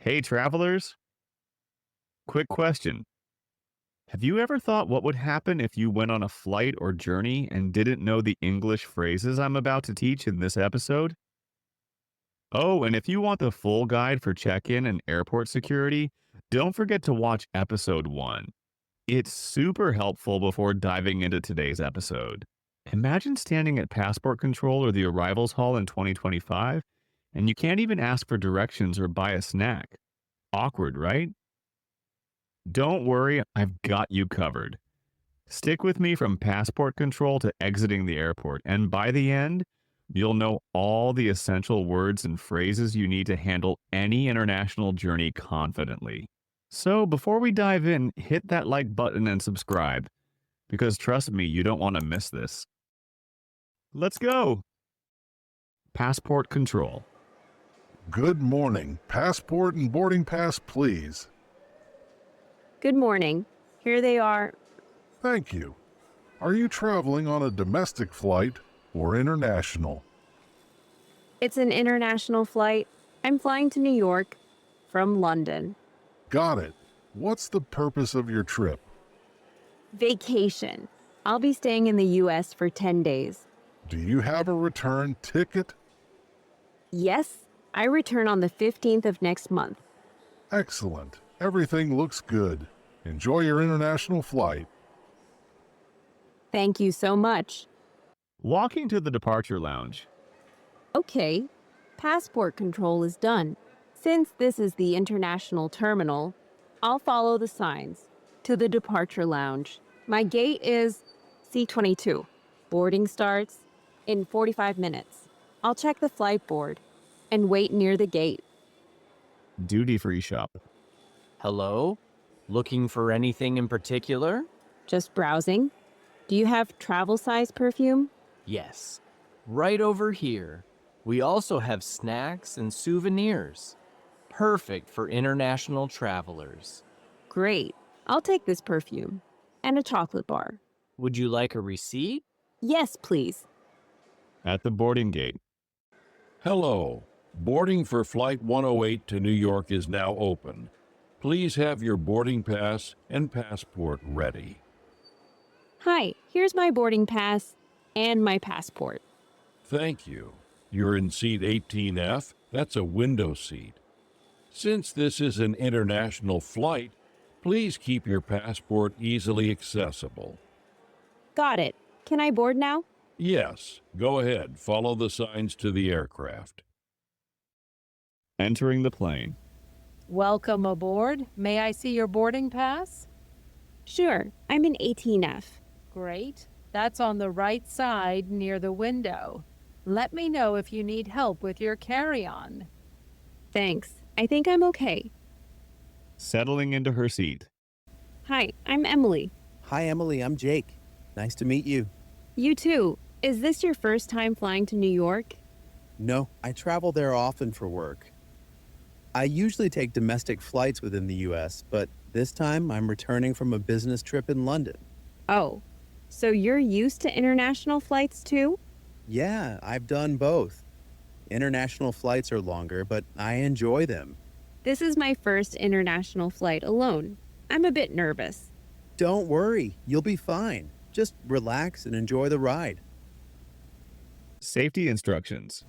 Hey, travelers. Quick question. Have you ever thought what would happen if you went on a flight or journey and didn't know the English phrases I'm about to teach in this episode? Oh, and if you want the full guide for check in and airport security, don't forget to watch episode 1. It's super helpful before diving into today's episode. Imagine standing at passport control or the arrivals hall in 2025, and you can't even ask for directions or buy a snack. Awkward, right? Don't worry, I've got you covered. Stick with me from passport control to exiting the airport, and by the end, you'll know all the essential words and phrases you need to handle any international journey confidently. So, before we dive in, hit that like button and subscribe, because trust me, you don't want to miss this. Let's go! Passport control. Good morning. Passport and boarding pass, please. Good morning. Here they are. Thank you. Are you traveling on a domestic flight or international? It's an international flight. I'm flying to New York from London. Got it. What's the purpose of your trip? Vacation. I'll be staying in the U.S. for 10 days. Do you have a return ticket? Yes, I return on the 15th of next month. Excellent. Everything looks good. Enjoy your international flight. Thank you so much. Walking to the departure lounge. Okay, passport control is done. Since this is the international terminal, I'll follow the signs to the departure lounge. My gate is C22. Boarding starts in 45 minutes. I'll check the flight board and wait near the gate. Duty-free shop. Hello? Looking for anything in particular? Just browsing. Do you have travel size perfume? Yes. Right over here. We also have snacks and souvenirs. Perfect for international travelers. Great. I'll take this perfume. And a chocolate bar. Would you like a receipt? Yes, please. At the boarding gate. Hello. Boarding for Flight 108 to New York is now open. Please have your boarding pass and passport ready. Hi, here's my boarding pass and my passport. Thank you. You're in seat 18F. That's a window seat. Since this is an international flight, please keep your passport easily accessible. Got it. Can I board now? Yes, go ahead. Follow the signs to the aircraft. Entering the plane. Welcome aboard. May I see your boarding pass? Sure, I'm in 18F. Great. That's on the right side near the window. Let me know if you need help with your carry-on. Thanks. I think I'm okay. Settling into her seat. Hi, I'm Emily. Hi, Emily. I'm Jake. Nice to meet you. You too. Is this your first time flying to New York? No, I travel there often for work. I usually take domestic flights within the U.S., but this time I'm returning from a business trip in London. Oh, so you're used to international flights too? Yeah, I've done both. International flights are longer, but I enjoy them. This is my first international flight alone. I'm a bit nervous. Don't worry, you'll be fine. Just relax and enjoy the ride. Safety instructions.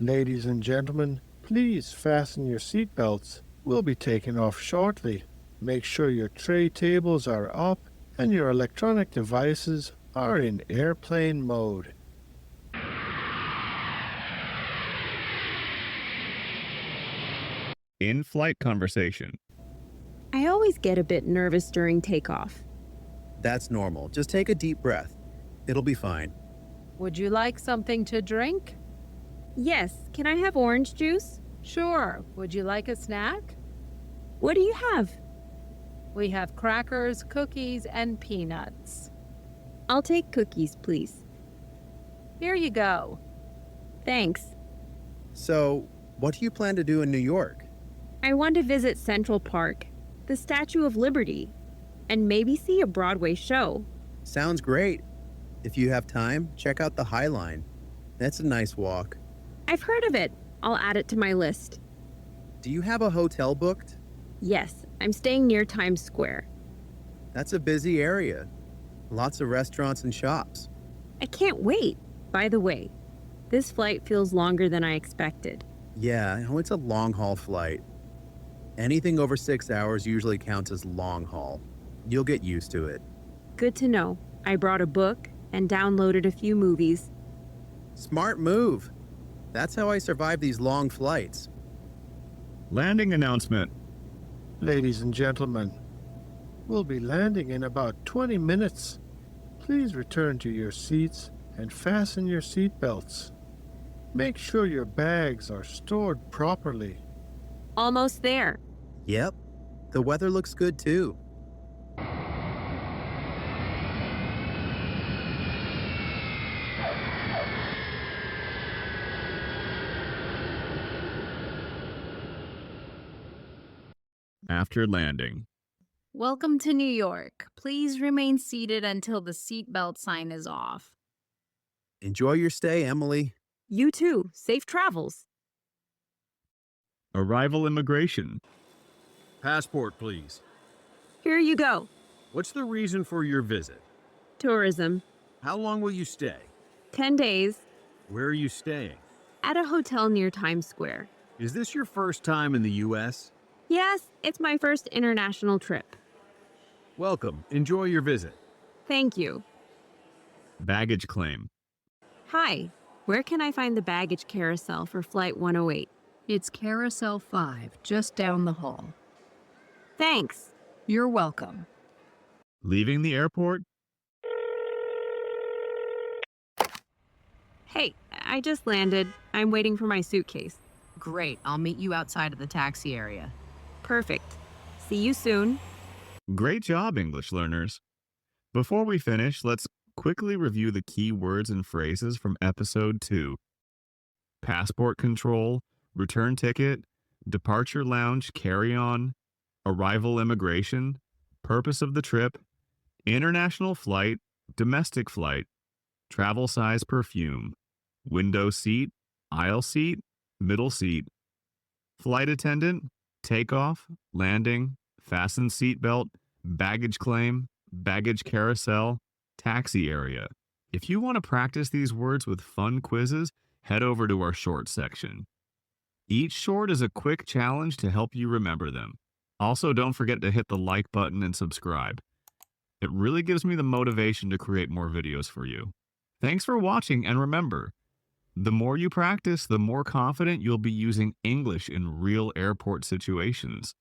Ladies and gentlemen, please fasten your seatbelts. We'll be taking off shortly. Make sure your tray tables are up and your electronic devices are in airplane mode. In-flight conversation. I always get a bit nervous during takeoff. That's normal. Just take a deep breath. It'll be fine. Would you like something to drink? Yes, can I have orange juice? Sure. Would you like a snack? What do you have? We have crackers, cookies, and peanuts. I'll take cookies, please. Here you go. Thanks. So, what do you plan to do in New York? I want to visit Central Park, the Statue of Liberty, and maybe see a Broadway show. Sounds great. If you have time, check out the High Line. That's a nice walk. I've heard of it. I'll add it to my list. Do you have a hotel booked? Yes, I'm staying near Times Square. That's a busy area. Lots of restaurants and shops. I can't wait. By the way, this flight feels longer than I expected. Yeah, it's a long haul flight. Anything over 6 hours usually counts as long haul. You'll get used to it. Good to know. I brought a book and downloaded a few movies. Smart move. That's how I survive these long flights. Landing announcement. Ladies and gentlemen, we'll be landing in about 20 minutes. Please return to your seats and fasten your seatbelts. Make sure your bags are stored properly. Almost there. Yep. The weather looks good too. After landing. Welcome to New York. Please remain seated until the seatbelt sign is off. Enjoy your stay, Emily. You too. Safe travels. Arrival immigration. Passport, please. Here you go. What's the reason for your visit? Tourism. How long will you stay? 10 days. Where are you staying? At a hotel near Times Square. Is this your first time in the U.S.? Yes, it's my first international trip. Welcome. Enjoy your visit. Thank you. Baggage claim. Hi. Where can I find the baggage carousel for Flight 108? It's Carousel 5, just down the hall. Thanks. You're welcome. Leaving the airport. Hey, I just landed. I'm waiting for my suitcase. Great. I'll meet you outside of the taxi area. Perfect. See you soon. Great job, English learners. Before we finish, let's quickly review the key words and phrases from Episode 2. Passport control, return ticket, departure lounge carry-on, arrival immigration, purpose of the trip, international flight, domestic flight, travel size perfume, window seat, aisle seat, middle seat, flight attendant, takeoff, landing, fasten seatbelt, baggage claim, baggage carousel, taxi area. If you want to practice these words with fun quizzes, head over to our short section. Each short is a quick challenge to help you remember them. Also, don't forget to hit the like button and subscribe. It really gives me the motivation to create more videos for you. Thanks for watching, and remember, the more you practice, the more confident you'll be using English in real airport situations.